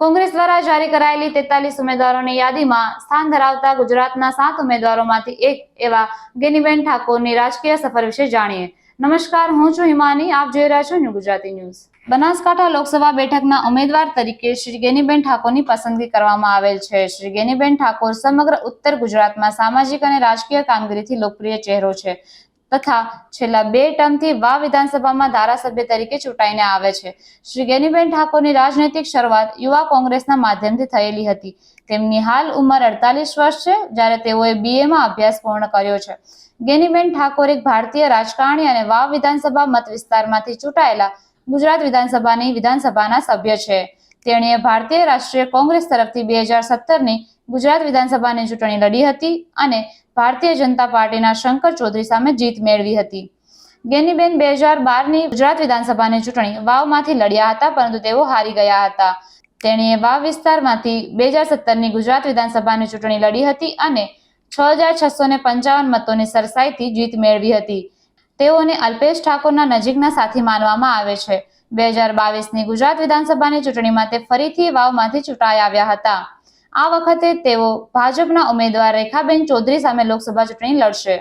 કોંગ્રેસ દ્વારા જારી કરાયેલી 43 ઉમેદવારોની યાદીમાં સ્થાન ધરાવતા ગુજરાતના 7 ઉમેદવારોમાંથી એક એવા ગેનીબેન ઠાકોરની રાજકીય સફર વિશે જાણીએ। નમસ્કાર, હું છું હિમાની, આપ જોઈ રહ્યા છો ન્યૂ ગુજરાતી ન્યૂઝ। બનાસકાંઠા લોકસભા બેઠકના ઉમેદવાર તરીકે શ્રી ગેનીબેન ઠાકોરની પસંદગી કરવામાં આવેલ છે। શ્રી ગેનીબેન ઠાકોર સમગ્ર ઉત્તર ગુજરાતમાં સામાજિક અને રાજકીય કામગીરીથી લોકપ્રિય ચહેરો છે તથા છેલ્લા 2 ટર્મથી વાવ વિધાનસભામાં ધારાસભ્ય તરીકે ચૂંટાઈને આવે છે। શ્રી ગેનીબેન ઠાકોરની રાજનૈતિક શરૂઆત યુવા કોંગ્રેસના માધ્યમથી થયેલી હતી। તેમની હાલ ઉંમર 48 વર્ષ છે, જ્યારે તેઓએ BA માં અભ્યાસ પૂર્ણ કર્યો છે। ગેનીબેન ઠાકોર એક ભારતીય રાજકારણી અને વાવ વિધાનસભા મત વિસ્તારમાંથી ચૂંટાયેલા ગુજરાત વિધાનસભાના સભ્ય છે। તેણીએ ભારતીય રાષ્ટ્રીય કોંગ્રેસ તરફથી 2017ની ગુજરાત વિધાનસભાની ચૂંટણી લડી હતી અને ભારતીય જનતા પાર્ટીના શંકર ચૌધરી સામે જીત મેળવી હતી। ગેનીબેન 2012ની ગુજરાત વિધાનસભાની ચૂંટણી વાવમાંથી લડ્યા હતા, પરંતુ તેઓ હારી ગયા હતા। તેણીએ વાવ વિસ્તારમાંથી 2017ની ગુજરાત વિધાનસભાની ચૂંટણી લડી હતી અને 6655 મતોની સરસાઈથી જીત મેળવી હતી। તેઓને અલ્પેશ ઠાકોરના નજીકના સાથી માનવામાં આવે છે। 2022ની ગુજરાત વિધાનસભાની ચૂંટણીમાં તે ફરીથી વાવમાંથી ચૂંટાઈ આવ્યા હતા। આ વખતે તેઓ ભાજપના ઉમેદવાર રેખાબેન ચૌધરી સામે લોકસભા ચૂંટણી લડશે।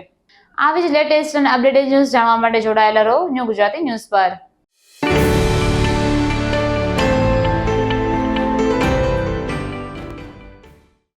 આવી જ લેટેસ્ટ અને અપડેટેડ ન્યૂઝ જાણવા માટે જોડાયેલા રહો ન્યૂ ગુજરાતી ન્યૂઝ પર।